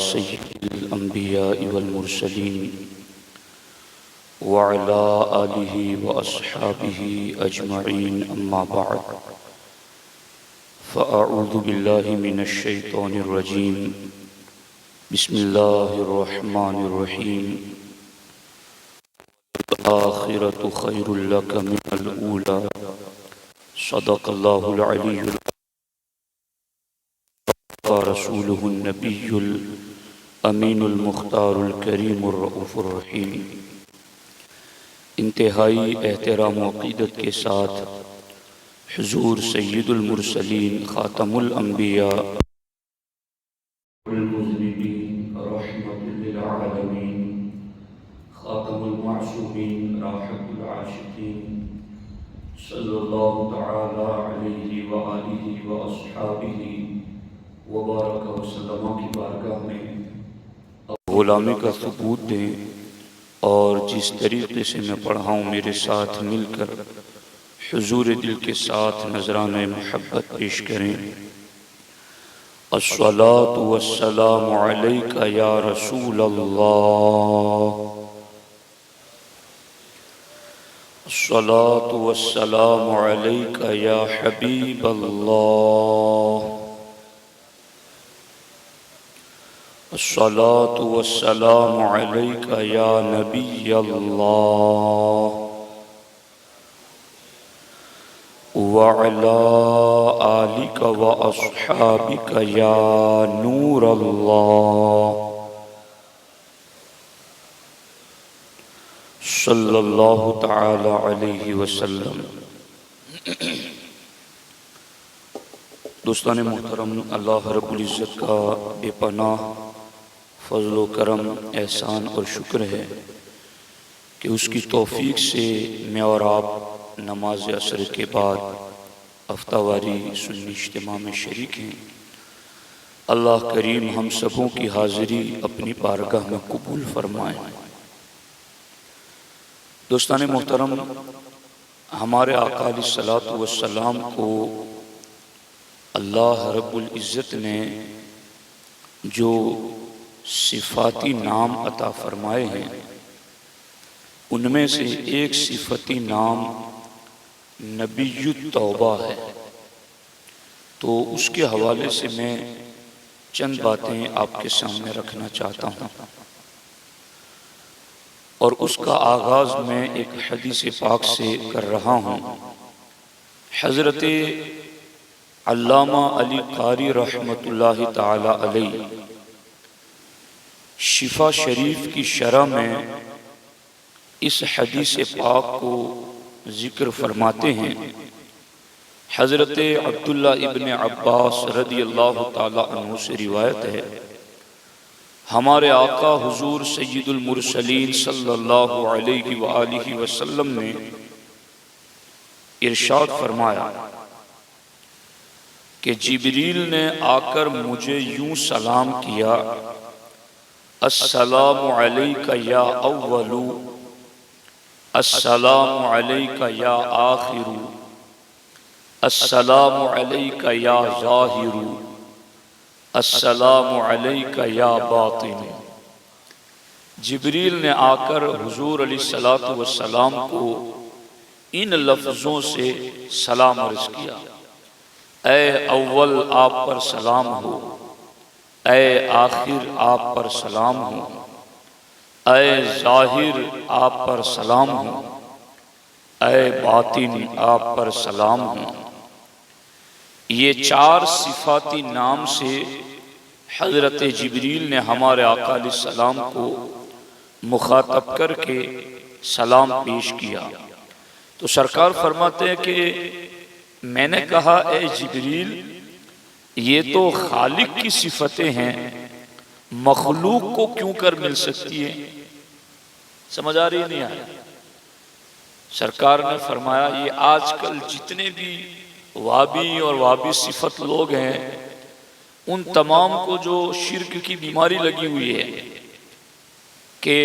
सय्यिदिल अंबिया वल मुरसलीन व अला आलिहि व अस्हाबिहि अजमईन अम्मा बअद फ़अऊज़ु बिल्लाहि मिनश शैतानिर रजीम बिस्मिल्लाहिर रहमानिर रहीम आखिरतु खैरुल लक मिनल ऊला सदक़ल्लाहुल अलीयुल रसूलुहुन नबियुल अमीनुल मुख्तारुल करीमुर रऊफ़ुर रहीम। इंतहाई एहतराम व अक़ीदत के साथ हुज़ूर सय्यिदुल मुरसलीन ख़ातमुल अंबिया वल मुज़निबीन रहमतुल लिल आलमीन ख़ातमुल मासूमीन राहतुल आशिकीन सल्लल्लाहु तआला अलैहि व आलिहि व अस्हाबिहि व बारक व सल्लम की बारगाह में ग़ुलामी का सबूत दें और जिस तरीक़े से मैं पढ़ा हूँ मेरे साथ मिलकर हुज़ूर दिल के साथ नज़राने मोहब्बत पेश करें। अस्सलातु वस्सलामु अलैका या रसूल अल्लाह, अस्सलातु वस्सलामु अलैका या हबीब अल्लाह, अस्सलातु वस्सलामु अलैका या नबी अल्लाह व अला आलिका व अस्हाबिका या नूर अल्लाह सल्लल्लाहु तआला अलैहि वसल्लम। दोस्तान मोहतरम, अल्लाह रब्बुल इज़्ज़त का बेपनाह फज़ल व करम, एहसान और शुक्र है कि उसकी तौफ़ीक़ से मैं और आप नमाज असर के बाद हफ्तावारी सुन्नी इज्तिमा में शरीक हैं। अल्लाह करीम हम सबों की हाज़िरी अपनी बारगाह में कबूल फरमाए। दोस्तान मोहतरम, हमारे आका अलैहिस्सलातु वस्सलाम को अल्लाह रब्बुल इज़्ज़त ने जो सिफ़ाती नाम अता फ़रमाए हैं उनमें से एक सिफ़ती नाम नबियुत तौबा है। तो उसके हवाले से मैं चंद बातें आपके सामने रखना चाहता हूँ और उसका आगाज़ मैं एक हदीस पाक से कर रहा हूँ। हज़रत अल्लामा अली कारी रहमतुल्लाहि ताला अलैह शिफा शरीफ की शरह में इस हदीस पाक को ज़िक्र फरमाते हैं। हज़रत अब्दुल्ला इब्न अब्बास रदियल्लाहु ताला अन्हु से रिवायत है, हमारे आका हुज़ूर सय्यिदुल मुरसलीन सल्लल्लाहु अलैहि व आलिहि वसल्लम ने इरशाद फरमाया कि जिब्रील ने आकर मुझे यूं सलाम किया, अस्सलामु अलैका या अव्वलु, अस्सलामु अलैका या आखिरु, अस्सलामु अलैका या ज़ाहिरु, अस्सलामु अलैका या बातिन। जिब्रील ने आकर हुज़ूर अलैहिस्सलातु वस्सलाम को इन लफ्ज़ों से सलाम अर्ज़ किया, ऐ अव्वल आप पर सलाम हो, ऐ आखिर आप पर सलाम हो, ऐ ज़ाहिर आप पर सलाम हो, ऐ बातिन आप पर सलाम हो। ये चार सिफ़ाती नाम से हज़रत जिब्रील ने हमारे आका अलैहिस्सलाम को मुखातब करके सलाम पेश किया। तो सरकार फरमाते हैं कि मैंने कहा, ए जिब्रील, ये तो खालिक की सिफतें हैं, मखलूक को क्यों कर मिल सकती है? समझ आ रही नहीं आ रही? सरकार ने फरमाया, ये आजकल जितने भी वाबी और वाबी सिफत लोग हैं उन तमाम को जो शिर्क की बीमारी लगी हुई है कि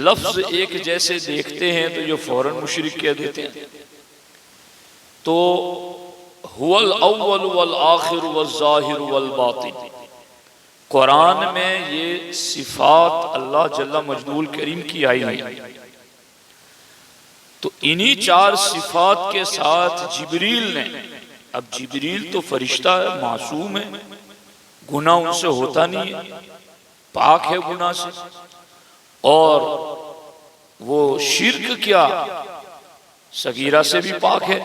लफ्ज एक जैसे देखते हैं तो ये फौरन मुशरिक कह देते हैं। तो हुवल अव्वल वल आखिर वल ज़ाहिर वल बातिन, कुरान में ये सिफात अल्लाह जल्ला मजदूल करीम की आई है। तो इन्हीं 4 सिफात के साथ जिब्रील ने, अब जिब्रील तो फरिश्ता है, मासूम है, गुनाह उनसे होता नहीं है, पाक है गुनाह से, और वो शिर्क क्या सगीरा से भी पाक है।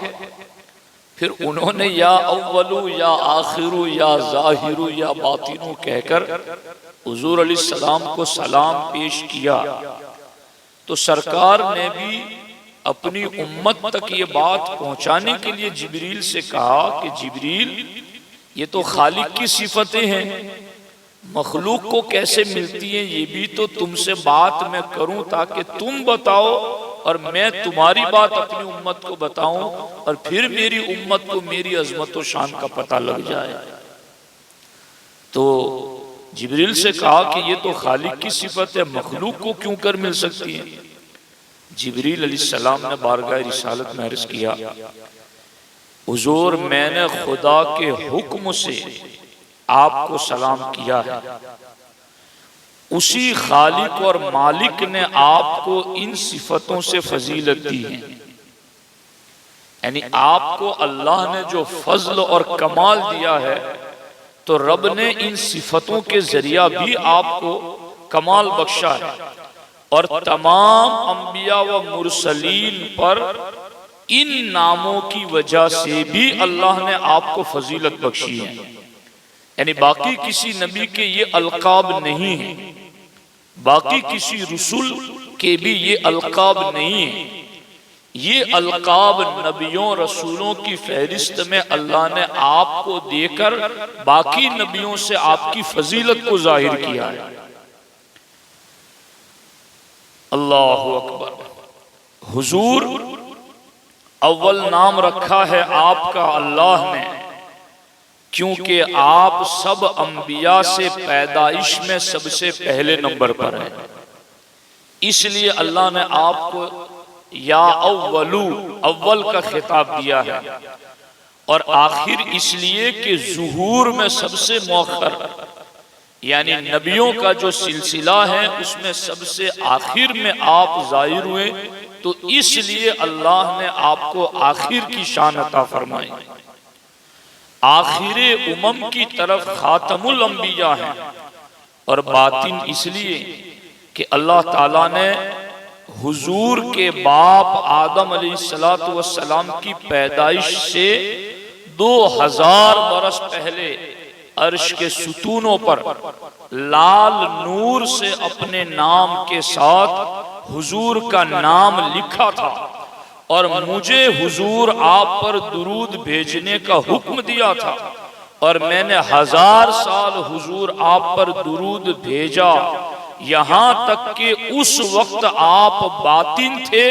फिर उन्होंने या अव्वलु या आखिरु या जाहिरु या बातिनु कहकर हुजूर अलैहिस्सलाम को सलाम पेश किया। तो सरकार ने भी अपनी उम्मत तक ये बात पहुंचाने के लिए जिब्रील से कहा कि जिब्रील, ये तो खालिक की सिफतें हैं, मखलूक को कैसे मिलती हैं ये भी तो तुमसे बात मैं करूं ताकि तुम बताओ और मैं तुम्हारी बात अपनी उम्मत को बताऊं और फिर मेरी उम्मत को मेरी अजमत व शान का पता लग जाए। तो जिब्रील से कहा कि ये तो खालिक की सिफत है, मखलूक को क्यों कर मिल सकती है। जिब्रील अलैहिस्सलाम ने बारगाह रिसालत में अर्ज किया, हुजूर मैंने खुदा के हुक्म से आपको सलाम किया है, उसी खालिक और मालिक ने आपको इन सिफतों से फजीलत दी है। यानी आपको अल्लाह ने जो फजल और कमाल दिया है तो रब ने इन सिफतों के जरिया भी आपको कमाल बख्शा है, और तमाम अंबिया व मुरसलीन पर इन नामों की वजह से भी अल्लाह ने आपको फजीलत बख्शी है। यानी बाकी किसी नबी के ये अलकाब नहीं है, बाकी किसी रसूल के भी ये अलकाब नहीं है। ये अलकाब नबियों रसूलों की फहरिस्त में अल्लाह ने आपको देकर बाकी नबियों से आपकी फजीलत को जाहिर किया है। अल्लाहु अकबर। हुजूर अव्वल नाम रखा है आपका अल्लाह ने, क्योंकि आप सब अंबिया से पैदाइश में सबसे पहले नंबर पर हैं, इसलिए अल्लाह ने आपको या अव्वलू अव्वल का खिताब दिया है, और आखिर इसलिए कि ज़ुहूर में सबसे मौखर, यानी नबियों का जो सिलसिला है उसमें सबसे आखिर में आप जाहिर हुए, तो इसलिए अल्लाह ने आपको आखिर की शान अता फरमाई। आखिरे उमम की तरफ खातमुल अंबिया है, और बातिन इसलिए कि अल्लाह ताला ने हुजूर के बाप आदम अलैहिस्सलातु वस्सलाम की पैदाइश से 2000 बरस पहले अर्श के सुतूनों पर लाल नूर से अपने नाम के साथ हुजूर का नाम लिखा था, और मुझे हुजूर आप पर दुरूद भेजने का हुक्म दिया था, और मैंने 1000 साल हुजूर आप पर दुरूद भेजा, यहां तक कि उस वक्त आप बातिन थे,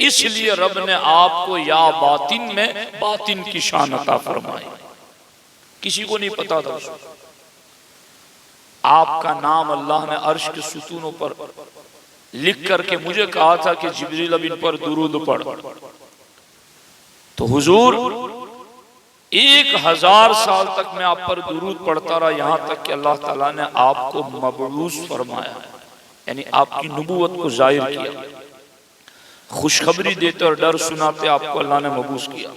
इसलिए रब ने आपको या बातिन में बातिन की शान अता फरमाई। किसी को नहीं पता था आपका नाम अल्लाह ने अर्श के सुतूनों पर लिख करके मुझे कहा था कि जिब्रील अब इन पर दुरूद पढ़। तो हुजूर 1000 साल तक मैं आप पर दुरूद पढ़ता रहा, यहां तक कि अल्लाह ताला ने आपको मबरूस फरमाया, यानी आपकी नबूवत को जाहिर किया, खुशखबरी देते और डर सुनाते आपको अल्लाह ने मबूस किया।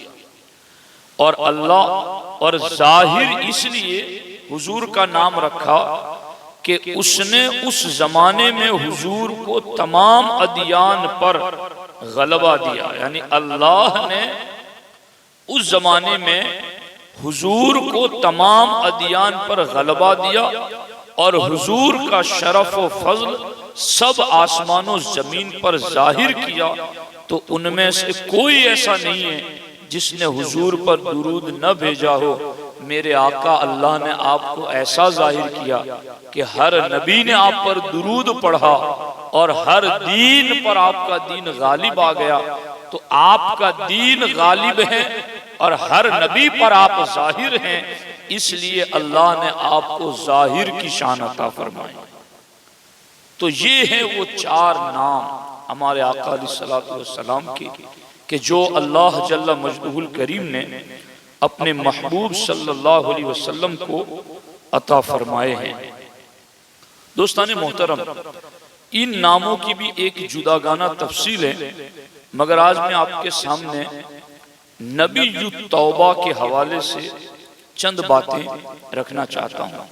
और अल्लाह और जाहिर इसलिए हुजूर का नाम रखा कि उसने उस जमाने में हुजूर को तमाम अदियान पर गलबा दिया, यानी अल्लाह ने उस जमाने में हुजूर को तमाम अदियान पर गलबा दिया, और हुजूर का शरफ व फजल सब आसमानों जमीन पर जाहिर किया। तो उनमें से कोई ऐसा नहीं है जिसने हुजूर पर दुरूद न भेजा हो। मेरे आका अल्लाह ने आपको ऐसा जाहिर किया कि हर नबी ने आप पर दुरूद पढ़ा, और हर दीन पर आपका दीन गालिब आ गया। तो आपका दीन गालिब है और हर नबी पर आप जाहिर हैं, इसलिए अल्लाह ने आपको जाहिर की शान अता फरमाई। तो ये है वो 4 नाम हमारे आका अलैहिस्सलातु वस्सलाम के, कि जो अल्लाह जल्ला मजदूहुल करीम ने अपने महबूब सल्लल्लाहु अलैहि वसल्लम को अता फरमाए हैं। दोस्तान मोहतरम, इन नामों की भी एक जुदागाना तफसील है, मगर आज मैं आपके सामने नबी तौबा के हवाले से चंद बातें रखना चाहता हूँ।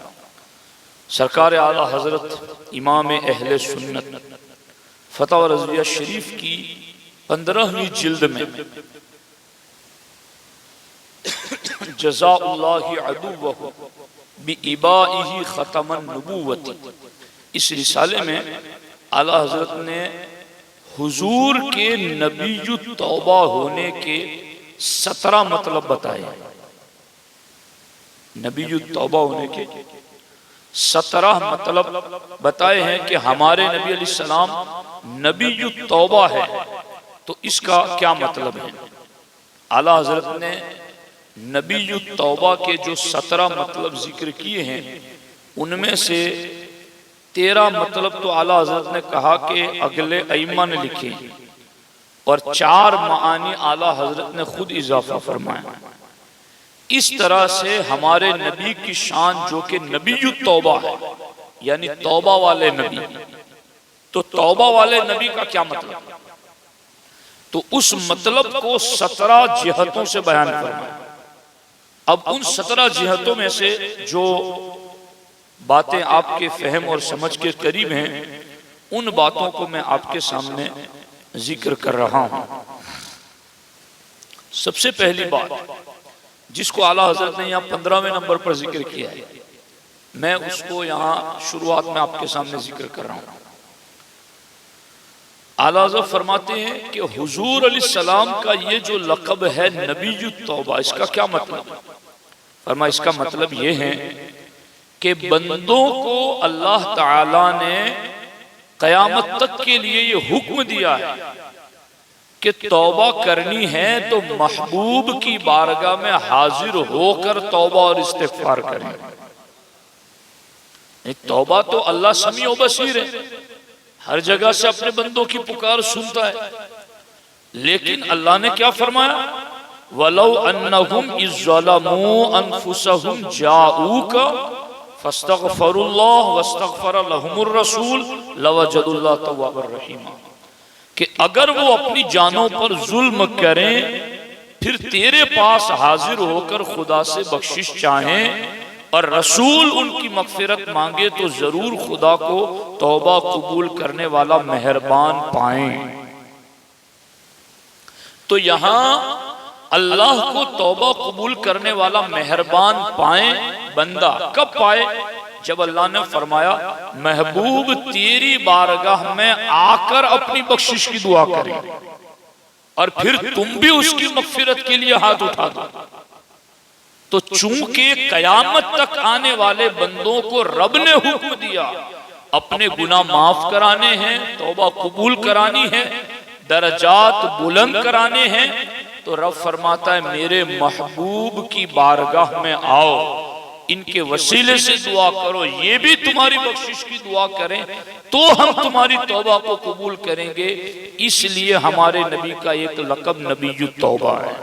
सरकार आला हजरत इमाम अहले सुन्नत फतवा रज़विया शरीफ की 15वीं जिल्द में जज़ाउल्लाहि अदुव्वहु बिइबाइही खतमन नबुव्वती, इस रिसाले में आला हजरत ने हुजूर के नबी तौबा होने के 17 मतलब बताए। नबी तौबा होने के 17 मतलब बताए हैं कि हमारे नबी अलैहिस्सलाम नबी तौबा है, तो इसका क्या मतलब है। आला हजरत ने नबी तौबा के जो 17 मतलब जिक्र किए हैं, उनमें से 13 मतलब तो आला हजरत ने कहा कि अगले अइम्मा ने लिखे, और 4 मानी आला हजरत ने खुद इजाफा फरमाया। इस तरह से हमारे नबी की शान जो कि नबी तौबा है, यानी तौबा वाले नबी, तो तौबा वाले नबी का क्या मतलब, तो उस मतलब को 17 जिहतों से बयान फरमाया। अब उन 17 जिहतों में से जो बातें आपके फहम और समझ के करीब हैं, उन बातों को मैं आपके सामने जिक्र कर रहा हूं। सबसे पहली बात जिसको आला हजरत ने यहाँ 15वें नंबर पर जिक्र किया है, मैं उसको यहाँ शुरुआत में आपके सामने जिक्र कर रहा हूँ। आला हजरत फरमाते हैं कि हुजूर अलैहिस्सलाम का ये जो लक़ब है नबी तौबा, इसका क्या मतलब। फरमाया इसका मतलब ये है कि बंदों को अल्लाह ताला ने क़यामत तक के लिए ये हुक्म दिया है कि तौबा करनी है तो महबूब की बारगाह में हाजिर होकर तौबा और इस्तिग़फ़ार करें। तौबा तो अल्लाह समीअ बसीर है, हर जगह से अपने बंदों की पुकार सुनता है, लेकिन अल्लाह ने क्या फरमाया, वलौ अन्नहुम इज़्ज़लमू अनफुसहुम जाऊका फस्तग़फ़रुल्लाह वस्तग़फ़र लहुमुर रसूल लवजदुल्लाह तव्वाबर रहीमा, कि अगर वो अपनी जानों पर जुल्म करें फिर तेरे पास हाजिर होकर खुदा से बख्शिश चाहें और रसूल उनकी मग़फ़िरत मांगे तो जरूर खुदा को तौबा कबूल करने वाला मेहरबान पाएं। तो यहां अल्लाह को तौबा कबूल करने वाला मेहरबान पाए बंदा कब पाए, जब अल्लाह ने फरमाया महबूब तेरी बारगाह में आकर अपनी बख्शिश की दुआ करे और फिर तुम भी उसकी मग़फ़िरत के लिए हाथ उठा दो। तो चूंकि कयामत तक आने वाले बंदों को रब ने हुक्म दिया अपने गुनाह माफ कराने हैं, तौबा कबूल करानी है, दरजात बुलंद कराने हैं, तो रब फरमाता है मेरे महबूब की बारगाह में आओ, इनके वसीले से दुआ करो, ये भी तुम्हारी बख्शिश की दुआ करें तो हम तुम्हारी तौबा को कबूल करेंगे। इसलिए हमारे नबी का एक लक़ब नबी तौबा है,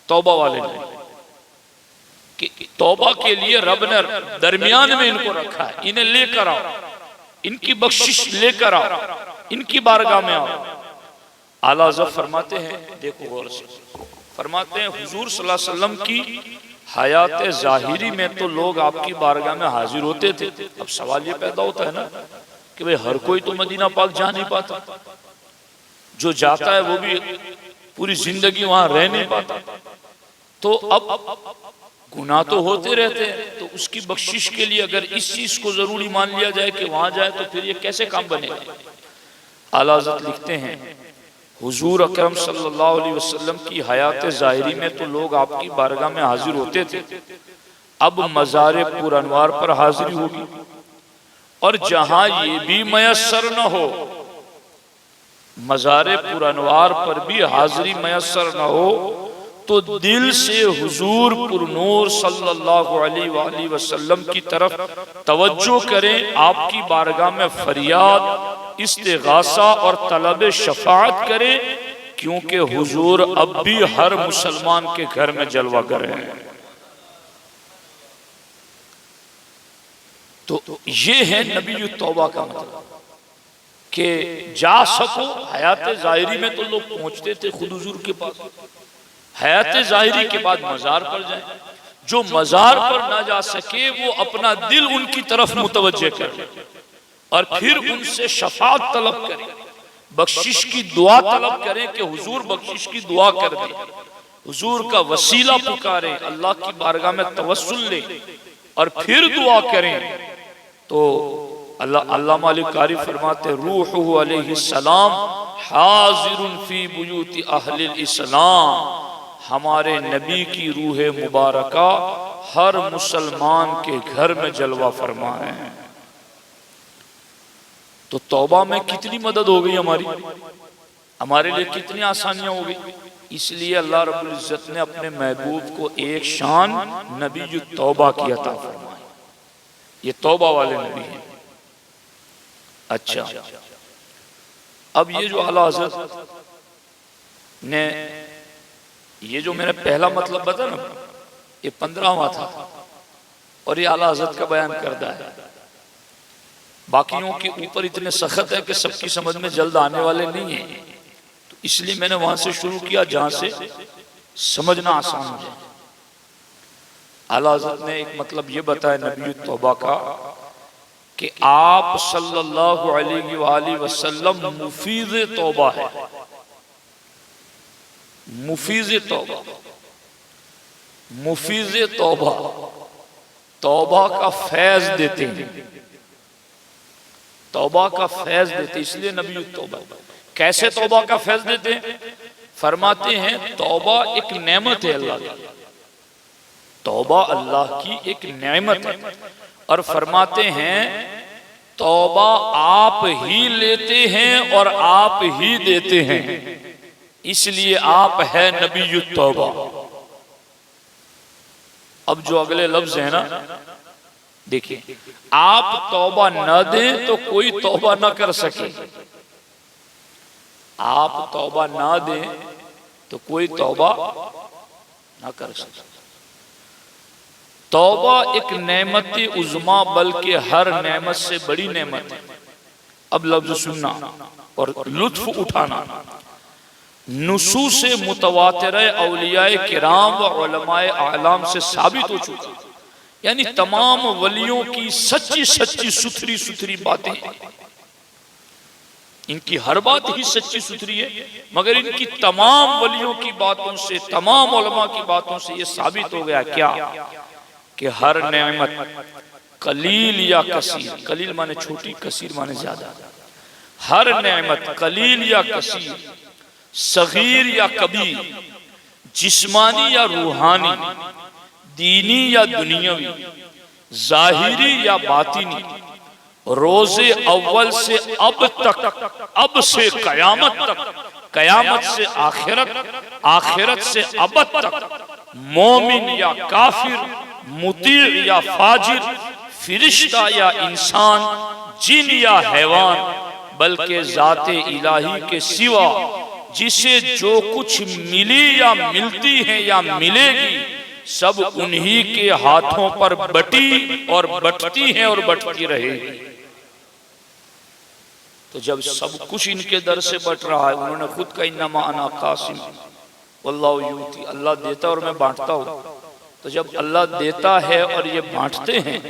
तौबा वाले नबी। कि तौबा के लिए रब ने दरमियान में इनको रखा है, इन्हें लेकर आओ, इनकी बख्शिश लेकर आओ, इनकी बारगाह में आओ। आला हज़रत फरमाते हैं, देखो गौर से फरमाते हैं, हुजूर सल्लल्लाहु अलैहि वसल्लम की हयात ज़ाहिरी में तो लोग आपकी बारगाह में हाजिर होते थे। अब सवाल ये पैदा होता है ना कि भाई हर कोई तो मदीना पाक जा नहीं पाता, जो जाता है वो भी पूरी जिंदगी वहां रह नहीं पाता, तो अब गुनाह तो होते रहते हैं, तो उसकी बख्शिश के लिए अगर इस चीज को जरूरी मान लिया जाए कि वहां जाए तो फिर ये कैसे काम बनेगा। आला हज़रत लिखते हैं हुजूर अकरम सल्लल्लाहु अलैहि वसल्लम की हयात ज़ाहिरी में तो लोग आपकी बारगाह में हाजिर होते थे, अब मज़ार पुरअनवार पर हाजिरी होगी, और जहां ये भी मयस्सर न हो, मज़ार पुरअनवार पर भी हाजिरी मयस्सर न हो, तो दिल से हुजूर पुरनूर सल्लल्लाहु अलैहि वसल्लम की तरफ तवज्जो करें, आपकी बारगाह में फरियाद, इस्तिगासा और तलब शफाअत करें, क्योंकि हुजूर अब भी हर मुसलमान के घर में जलवा कर रहे हैं। तो ये है नबी तौबा का मतलब कि जा सको। हयात ज़ाहिरी में तो लोग पहुंचते थे खुद हुजूर के पास, हयात ज़ाहिरी के बाद मज़ार पर जाए। जो मज़ार पर ना जा सके वो अपना दिल उनकी तरफ मुतवज्जे करे और फिर उनसे शफाअत तलब करे, बख्शिश की दुआ तलब करें कि हुजूर बख्शिश की दुआ कर दे, हुजूर का वसीला पुकारे, अल्लाह की बारगाह में तवस्सुल ले और फिर दुआ करें। तो अल्लाह मालिक कारी फरमाते रूहुहु अलैहिस्सलाम हाजिरुन फी बुयूति अहलिल इस्लाम, हमारे नबी की रूह मुबारका हर मुसलमान के घर में जलवा फरमा है। तो तौबा में कितनी मदद हो गई हमारे लिए कितनी आसानियां हो गई। इसलिए अल्लाह रब्बुल इज्जत ने अपने महबूब को एक शान नबी तौबा की अता फरमाई। ये तौबा वाले नबी हैं। अच्छा, अब ये जो आला हज़रत ने ये जो मैंने पहला मतलब बताया ना, ये 15वां था और ये आला हज़रत का बयान करदा है। बाकियों के ऊपर इतने सख्त है कि सबकी समझ में जल्द आने वाले नहीं है, तो इसलिए मैंने वहां से शुरू किया जहां से समझना आसान हो जाए। आला हज़रत ने एक मतलब ये बताया नबी तौबा का कि आप सल्लल्लाहु अलैहि वसल्लम मुफीज़ तौबा है। मुफीज़ तौबा, मुफीज़ तौबा, तौबा का फैज देते हैं, तौबा का फैज देते, इसलिए नबी तौबा। कैसे तौबा का फैज देते हैं? फरमाते हैं तौबा एक नेमत है अल्लाह की, तौबा अल्लाह की एक नेमत है। और फरमाते हैं तौबा आप ही लेते हैं और आप ही देते हैं, इसलिए आप है नबी तौबा। अब जो अगले लफ्ज है ना, देखिए, आप तौबा न दें तो कोई तौबा न कर सके। आप तौबा ना दें तो कोई तौबा ना कर सके। तौबा एक नेमत उज़्मा, बल्कि हर नेमत से बड़ी नेमत है। अब लफ्ज सुनना और लुत्फ उठाना। नुसूस मुतवातिर औलियाए किराम व उलमाए आलाम से साबित हो चुका, यानी तमाम वलियों की सच्ची सच्ची सुथरी सुथरी बातें, इनकी हर बात ही सच्ची सुथरी है, मगर इनकी तमाम वलियों की बातों से, तमाम उलमा की बातों से यह साबित हो गया क्या कि हर नेमत कलील या कसीर, कलील माने छोटी, कसीर माने ज्यादा, हर नेमत कलील या कसीर, सगीर या कबीर, जिस्मानी या रूहानी, दीनी या दुनियावी, जाहिरी या बातिनी, रोजे अव्वल से अब तक, अब से कयामत तक, कयामत से आखिरत, आखिरत से अबद तक, मोमिन या काफिर, मुती या फाजिर, फिरिश्ता या इंसान, जिन या हैवान, बल्कि जाते इलाही के सिवा जिसे जो कुछ मिली या मिलती है या मिलेगी, सब उन्हीं के हाथों पर बटी और बटती है और बटती रहेगी। तो जब सब कुछ इनके दर से बट रहा है, उन्होंने खुद का इन्नमा अना कासिम वल्लाहु यूती, अल्लाह देता और मैं बांटता हूँ। तो जब अल्लाह देता है और ये बांटते हैं,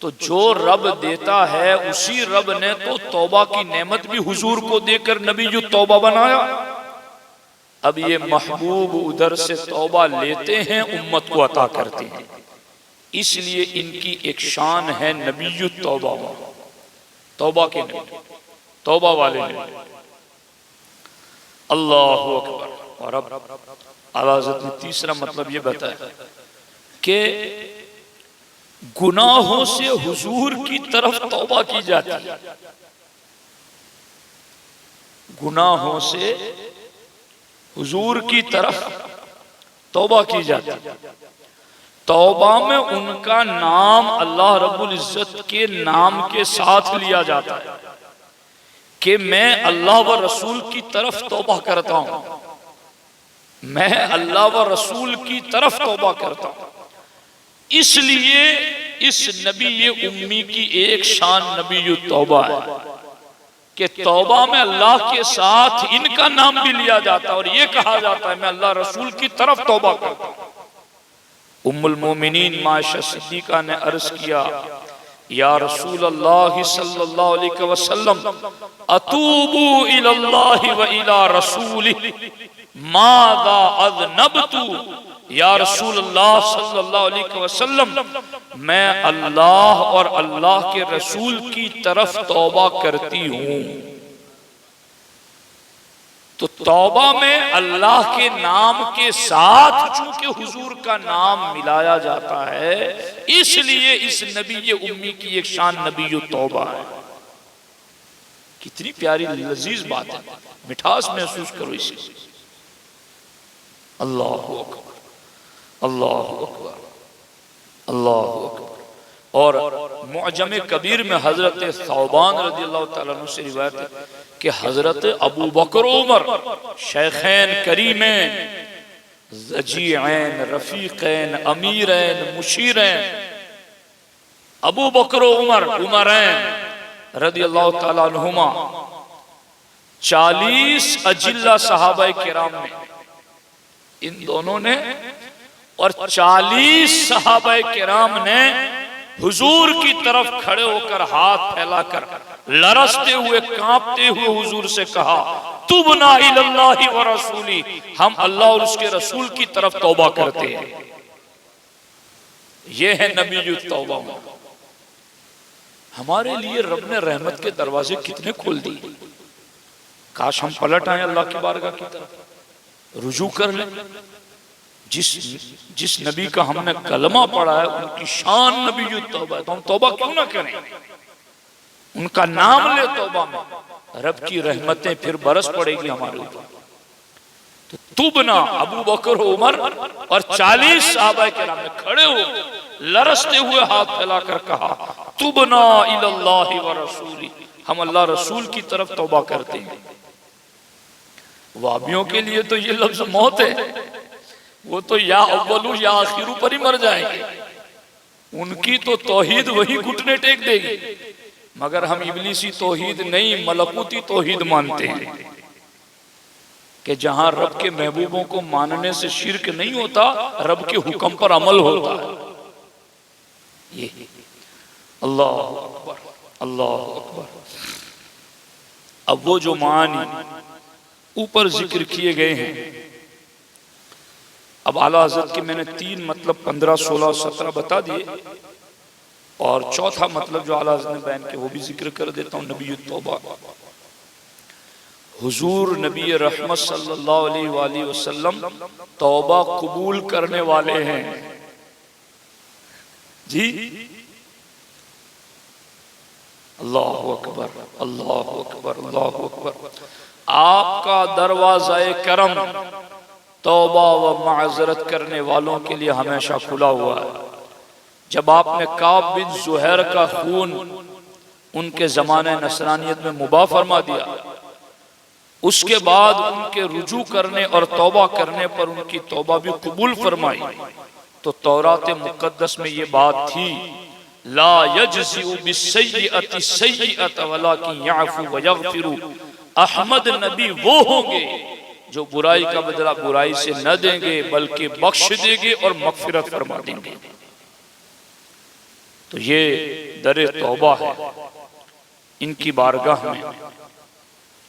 तो जो रब देता है उसी रब ने तो तौबा की नेमत भी हुजूर को देकर नबी जो तौबा बनाया। अब ये महबूब उधर से तौबा लेते हैं, उम्मत को अता करते हैं, इसलिए इनकी एक शान है नबी तौबा, तौबा के नबी, तौबा वाले नबी। अल्लाहु अकबर। और अब आला हज़रत ने तीसरा मतलब ये बताया कि गुनाहों से हुजूर की तरफ तौबा की जाती है, गुनाहों से हुजूर की तरफ तौबा की जाती है। तौबा में उनका नाम अल्लाह रब्बुल इज्जत के नाम के साथ लिया जाता है कि मैं अल्लाह व रसूल की तरफ तौबा करता हूं, मैं अल्लाह व रसूल की तरफ तौबा करता हूं। इसलिए इस नबी ये उम्मी की एक शान नबी तौबा है कि तौबा में अल्लाह के साथ इनका नाम भी लिया जाता है और ये कहा जाता है मैं अल्लाह रसूल की तरफ तौबा करता हूं। उम्मुल मोमिनीन माशा सिद्दीका ने अर्ज किया, या रसूल अल्लाह सल्लल्लाहु अलैहि वसल्लम अतूबू इलल्लाहि व इला रसूलिही मादा अज़नबतु। या रसूल अल्लाह सल्लल्लाहु अलैहि वसल्लम मैं अल्लाह और अल्लाह के रसूल की तरफ तौबा करती हूं। तो तौबा में अल्लाह के नाम के साथ चूंकि हुजूर का नाम मिलाया जाता है, इसलिए इस नबी उम्मी की एक शान नबी तौबा है। कितनी प्यारी लजीज बात है, मिठास महसूस करो इसे। अल्लाहु अकबर, अल्लाहु अकबर, अल्लाहु अकबर। और मुअजम कबीर में हजरत सौबान रज़ियल्लाहु तआला अन्हु से रिवायत है कि हजरत अबू बकर उमर शेखैन करीमैन ज़जीऐन रफीकैन अमीरैन मुशीरैन अबू बकर उमर उमरैन रज़ियल्लाहु तआला अन्हुमा 40 अजिल्ला सहाबाए किराम में इन दोनों ने और 40 सहाबाए किराम ने हुजूर की तरफ खड़े होकर हाथ फैलाकर लरसते हुए कांपते हुए हुजूर से कहा, तुबना इलल्लाहि व रसूली, हम अल्लाह और उसके रसूल की तरफ तौबा करते हैं। यह है नबी तौबा। हमारे लिए रब ने रहमत के दरवाजे कितने खोल दिए। काश हम पलट आए अल्लाह की बारगाह की तरफ, रुजू कर लें। जिस नबी का हमने कलमा पढ़ा है उनकी शान नबी तौबा है, तो हम तौबा क्यों ना करें। उनका नाम ले तौबा में, रब की रहमतें फिर बरस पड़ेगी हमारे ऊपर। तो तुबना अबू बकर उमर और 40 सहाबा किराम ने खड़े हो लरसते हुए हाथ फैलाकर कहा, तुबना इलल्लाहि व रसूली, हम अल्लाह रसूल की तरफ तौबा करते हैं। वाबियों के लिए तो ये लफ्ज मौत है, वो तो या अव्वलू या आखिरू पर ही मर जाएंगे। उनकी तो तौहीद वही घुटने टेक देगी, मगर हम इब्लीसी तौहीद नहीं मलकूती तौहीद मानते हैं कि जहां रब के महबूबों को मानने से शिर्क नहीं होता, रब के हुक्म पर अमल होता है। ये अल्लाह अकबर, अल्लाह अकबर। अब वो जो मानी ऊपर जिक्र किए गए हैं, अब आला हज़रत के मैंने 3 मतलब 15, 16, 17 बता दिए, और चौथा मतलब जो आला हज़रत ने बयान किया वो भी जिक्र कर देता हूँ। नबी तौबा, हुजूर नबी रहमत सल्लल्लाहु अलैहि वसल्लम तौबा कबूल करने वाले हैं जी। अल्लाहु अकबर, अल्लाहु अकबर, अल्लाहु अकबर। आपका दरवाज़ा करम तौबा व माज़रत करने वालों के लिए हमेशा खुला हुआ है। जब आपने काब बिन ज़ुहैर का खून उनके ज़माने नसरानियत में मुबाह फरमा दिया, उसके बाद उनके रुजू करने और तौबा करने पर उनकी तौबा भी कबूल फरमाई, तो तौरात मुक़द्दस में ये बात थी, ला यजज़िउ बिस्सय्यअति सय्यअत वलाकिन यअफु व यग़फिरु। अहमद नबी वो होंगे जो बुराई का बदला बुराई से न देंगे बल्कि बख्श देंगे और मग़फ़िरत फरमा देंगे। तो ये दरे तौबा है इनकी बारगाह में।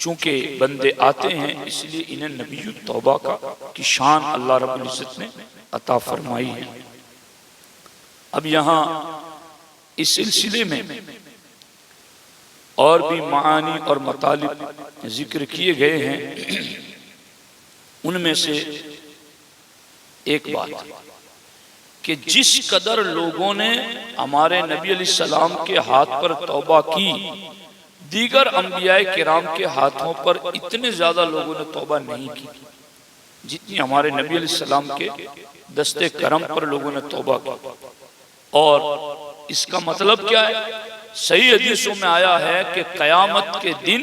चूंकि बंदे आते हैं इसलिए इन्हें नबी तौबा की शान अल्लाह रब्बुल इज़्ज़त ने अता फरमाई है। अब यहाँ इस सिलसिले में और भी मानी और मतालिब जिक्र किए गए हैं। उनमें से एक बात कि जिस कदर लोगों ने हमारे नबी अलैहिस्सलाम के हाथ पर तौबा की, दीगर अंबियाए किराम के हाथों पर इतने ज्यादा लोगों ने तौबा नहीं की जितनी हमारे नबी अलैहिस्सलाम के दस्ते करम पर लोगों ने तौबा की। और इसका मतलब क्या है? सही हदीसों में आया है कि कयामत के दिन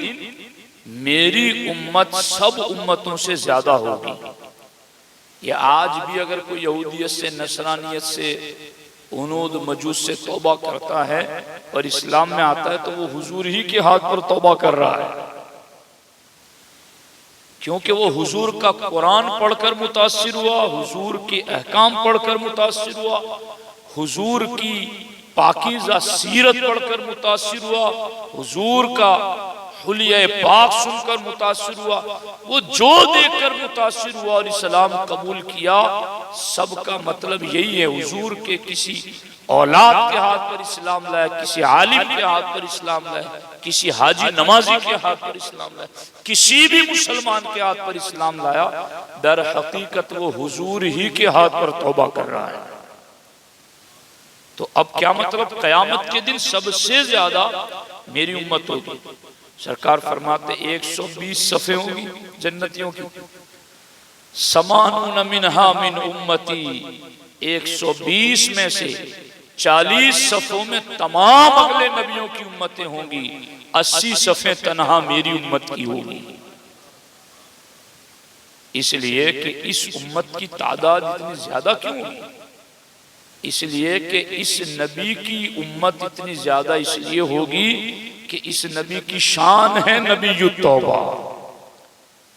मेरी उम्मत सब उम्मतों से ज्यादा होगी। या आज भी अगर कोई यहूदियत से नसरानियत से उनूद मजूस से तौबा करता है और इस्लाम में आता है तो वो हुजूर ही के हाथ पर तौबा कर रहा है, क्योंकि वो हुजूर का कुरान पढ़कर मुतासिर हुआ, हुजूर के अहकाम पढ़कर मुतासिर हुआ, हुजूर की पाकीज़ा सीरत पढ़कर मुतासिर हुआ, हुजूर का हुलिया पाक सुनकर मुतासिर हुआ। वो जो देखकर मुतासिर हुआ और इस्लाम कबूल किया, सबका मतलब यही है, हुजूर के किसी औलाद के हाथ पर इस्लाम लाया, किसी आलिम के हाथ पर इस्लाम लाया, किसी हाजी नमाजी के हाथ पर इस्लाम लाया, किसी भी मुसलमान के हाथ पर इस्लाम लाया, दर हकीकत वो हुजूर ही के हाथ पर तौबा कर रहा है। तो अब क्या मतलब, कयामत के दिन सबसे ज्यादा मेरी उम्मत होगी। सरकार फरमाते 120 सफ़े होंगी जन्नतियों की, समानून मिनहा मिन उम्मती, 120 में से 40 सफ़ों में तमाम अगले नबियों की उम्मतें होंगी, 80 सफ़े तनहा मेरी उम्मत की होगी। इसलिए कि इस उम्मत की तादाद इतनी ज्यादा क्यों होगी? इसलिए कि इस नबी की उम्मत इतनी ज्यादा इसलिए होगी कि इस नबी की शान है नबीयुत तौबा।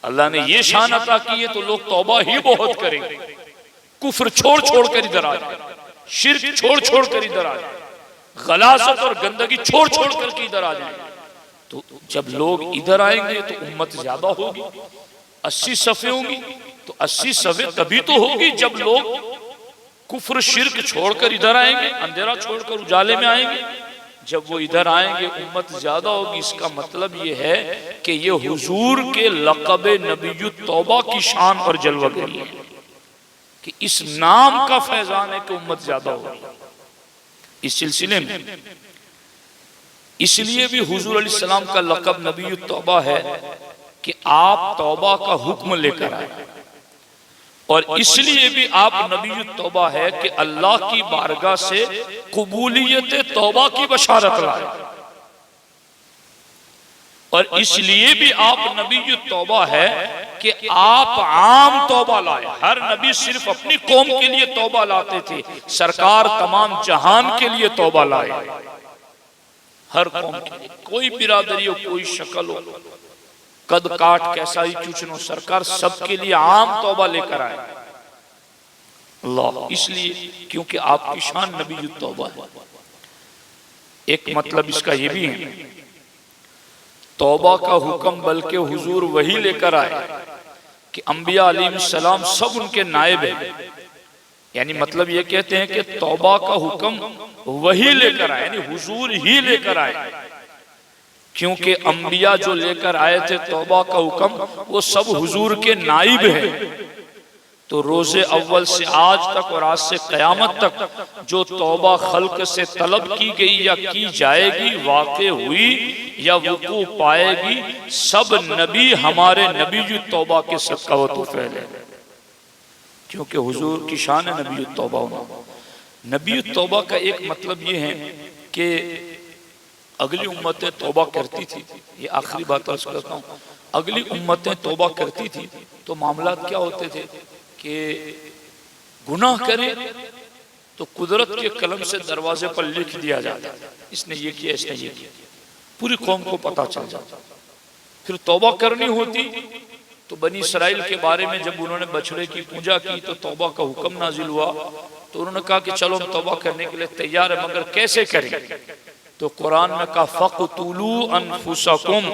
अल्लाह ने ये शान अता की है तो लोग तौबा ही बहुत करेंगे, कुफ्र छोड़ छोड़ कर इधर आ जाए, शिर्क छोड़ छोड़ कर इधर आ जाए, गलासत और गंदगी छोड़ छोड़ कर इधर आ जाए। तो जब लोग इधर आएंगे तो उम्मत ज्यादा होगी, 80 सफ़े होंगी। तो 80 सफ़े तभी तो होगी जब लोग कुफ्र शिर्क छोड़कर इधर आएंगे, अंधेरा छोड़कर उजाले में आएंगे। जब वो इधर आएंगे उम्मत ज्यादा होगी। इसका मतलब ये है कि ये हुजूर के लक़ब नबीयुत तौबा की शान और जलवागरी है कि इस नाम का फैजान है कि उम्मत ज्यादा होगी। इस सिलसिले में इसलिए भी हुजूर अलैहिस्सलाम का लक़ब नबीयुत तौबा है कि आप तौबा का हुक्म लेकर आए, और इसलिए भी आप नबीयुत तौबा है कि अल्लाह की बारगाह से कबूलियत तौबा की बशारत लाए, और इसलिए भी आप नबीयुत तौबा है कि आप आम तौबा लाए। हर नबी सिर्फ अपनी कौम के लिए तौबा लाते थे, सरकार तमाम जहान के लिए तौबा लाए, हर कौम के लिए, कोई बिरादरी हो, कोई शक्ल हो, कद काट कैसा ही चुचनो, सरकार सबके लिए आम तौबा लेकर आए अल्लाह। इसलिए क्योंकि आपकी शान नबीयुत तौबा है। एक मतलब इसका यह भी है, तौबा का हुक्म बल्कि हुजूर वही लेकर आए कि अंबिया अलैहिस्सलाम सब उनके नायब हैं। यानी मतलब ये कहते हैं कि तौबा का हुक्म वही लेकर आए, यानी हुजूर ही लेकर आए, क्योंकि अंबिया जो लेकर आए थे तौबा का हुक्म वो सब हुजूर के नाइब हैं। तो रोजे अव्वल से आज तक और आज से क़यामत तक जो तौबा खल्क से तलब की गई या की जाएगी, वाक़े हुई या वक़ू पाएगी, सब नबी हमारे नबीयुत तौबा के सदका व तुफ़ैल है, क्योंकि हुजूर की शान है नबीयुत तौबा होना। नबीयुत तौबा का एक मतलब ये है कि अगली उम्मतें तौबा करती थी, ये आखिरी बात अर्ज करता हूँ, अगली उम्मतें तौबा करती थी तो मामलात क्या होते थे कि गुनाह करे तो कुदरत के कलम से दरवाजे पर लिख दिया जाता, इसने ये किया, इसने ये किया, पूरी कौम को पता चल जाता। फिर तौबा करनी होती तो बनी इसराइल के बारे में जब उन्होंने बछड़े की पूजा की तो तौबा का हुक्म नाजिल हुआ, तो उन्होंने कहा कि चलो हम तौबा करने के लिए तैयार है, मगर कैसे करें? तो कुरान में कहा फ़क़्तुलू अनफुसकुम,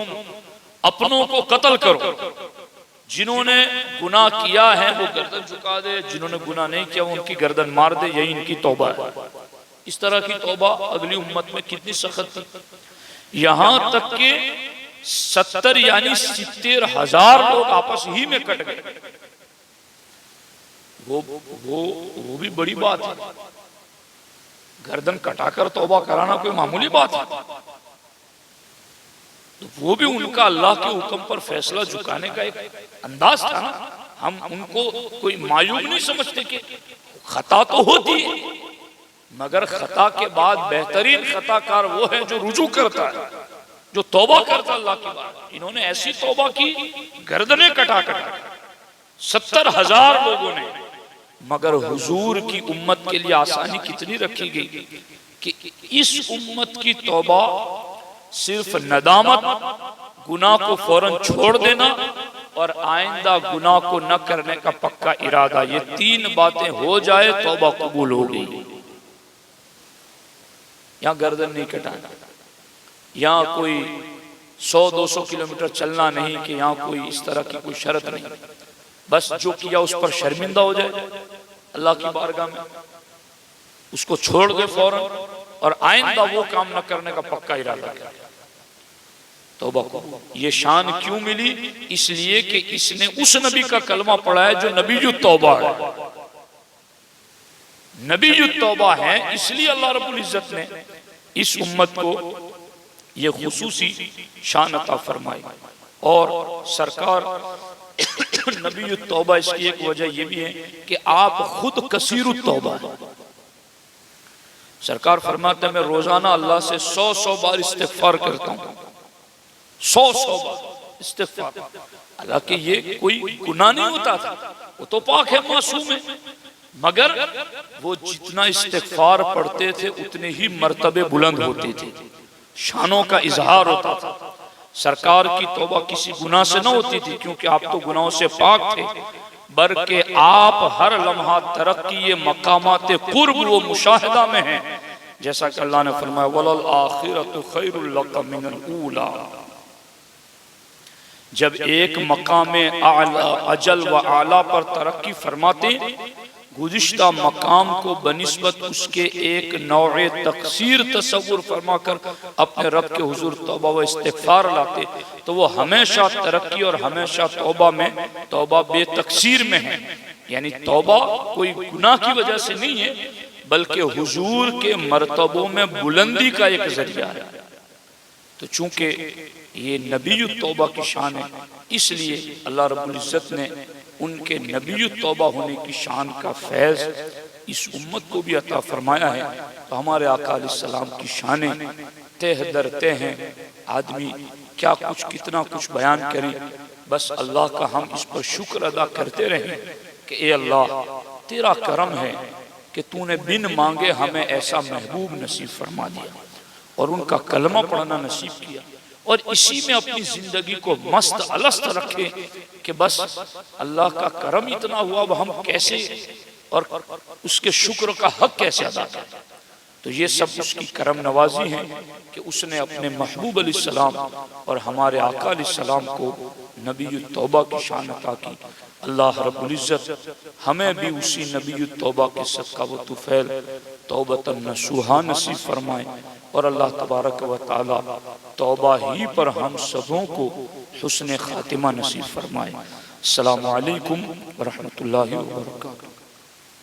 अपनों को कत्ल करो, जिन्होंने गुनाह किया है वो गर्दन झुका दे, जिन्होंने गुनाह नहीं किया वो उनकी गर्दन मार दे, यही इनकी तौबा है। इस तरह की तौबा अगली उम्मत में कितनी सख्त थी, यहां तक कि 70 यानी 70,000 लोग आपस ही में कट गए। वो भी बड़ी बात है, गर्दन कटाकर तौबा कराना कोई मामूली बात है। तो वो भी उनका अल्लाह के हुक्म पर फैसला झुकाने का एक अंदाज था ना। हम उनको कोई मायूब नहीं समझते कि खता तो होती है, मगर खता के बाद बेहतरीन खताकार वो है जो रुजू करता है, जो तौबा करता है अल्लाह की बात। इन्होंने ऐसी तौबा की, गर्दनें कटा 70,000 लोगों ने मगर हुजूर की उम्मत के लिए आसानी कितनी रखी गई कि इस उम्मत की तौबा सिर्फ नदामत, गुनाह को फौरन छोड़ देना और आइंदा गुनाह को न करने का पक्का इरादा, ये 3 बातें हो जाए तौबा कबूल हो गई। यहाँ गर्दन नहीं कटाना, यहाँ कोई 100-200 किलोमीटर चलना नहीं कि यहाँ कोई इस तरह की कोई शर्त नहीं, बस जो किया उस पर शर्मिंदा हो जाए अल्लाह की बारगाह में, उसको छोड़ दे फौरन और आइंदा वो काम न करने का पक्का इरादा करे। तौबा को ये शान क्यों मिली? इसलिए कि इसने उस नबी का कलमा पढ़ा है जो नबीयुत तौबा है। नबीयुत तौबा है, इसलिए अल्लाह रब्बुल इज्जत ने इस उम्मत को ये खुसूसी शान अता फरमाई। और सरकार नबीयुत तौबा, इसकी एक वजह यह भी है कि आप खुद कसीरुत तौबा है। सरकार फरमाते हैं मैं रोजाना अल्लाह से 100 बार इस्तिग़फ़ार करता हूँ, 100 बार इस्तिग़फ़ार। हालांकि ये कोई गुनाह नहीं होता था, वो तो पाक है, मासूम है, मगर वो जितना इस्तिग़फ़ार पढ़ते थे उतने ही मर्तबे बुलंद होते थे, शानों का इजहार होता था। सरकार की तौबा किसी गुनाह से न होती थी क्योंकि आप तो गुनाहों से पाक थे, बल्कि आप हर लम्हा तरक्की मकामात कुर्ब वो मुशाहिदा में हैं, जैसा कि अल्लाह ने फरमाया वलल आखिरतु खैरुल लक मिनल ऊला। जब एक मकाम आला अजल व आला पर तरक्की फरमाते, गुज़िश्ता मकाम को बनिस्बत उसके एक नौए तकसीर तसव्वुर फरमाकर अपने रब के हुजूर तौबा व इस्तिग़फ़ार लाते, तो वो हमेशा तरक्की और हमेशा तौबा बेतकसीर में है। यानी तौबा कोई गुनाह की वजह से नहीं है, बल्कि हुजूर के मर्तबों में बुलंदी का एक जरिया है। तो चूंकि ये नबीयुत तौबा की शान है, इसलिए अल्लाह रब्बुल इज्जत ने उनके नबीयुत तौबा होने की शान का फैज़ इस उम्मत को भी अता फरमाया है। तो हमारे आका अलैहिस्सलाम की शानें तह दर तह हैं। आदमी क्या कुछ कितना कुछ बयान करें, बस अल्लाह का हम इस पर शुक्र अदा करते रहें कि ए अल्लाह तेरा करम है कि तूने बिन मांगे हमें ऐसा महबूब नसीब फरमा दिया और उनका कलमा पढ़ना नसीब किया, और इसी में अपनी जिंदगी को मस्त अलस्त रखे कि बस अल्लाह का करम इतना हुआ, अब हम कैसे और उसके शुक्र का हक कैसे अदा करें। तो ये सब उसकी करम नवाजी है कि उसने अपने महबूब अलैहिस्सलाम और हमारे आका अलैहिस्सलाम को नबीयुत तौबा की शान अता की। अल्लाह रब्बुल इज्जत हमें भी उसी नबीयुत तौबा के सदका व तुफैल तौबतन नसूहा नसीब फरमाए, और अल्लाह तबारक व तआला तौबा ही पर हम सबों को हुस्न खातिमा नसीब फरमाए। अस्सलामु अलैकुम व रहमतुल्लाहि व बरकातहू।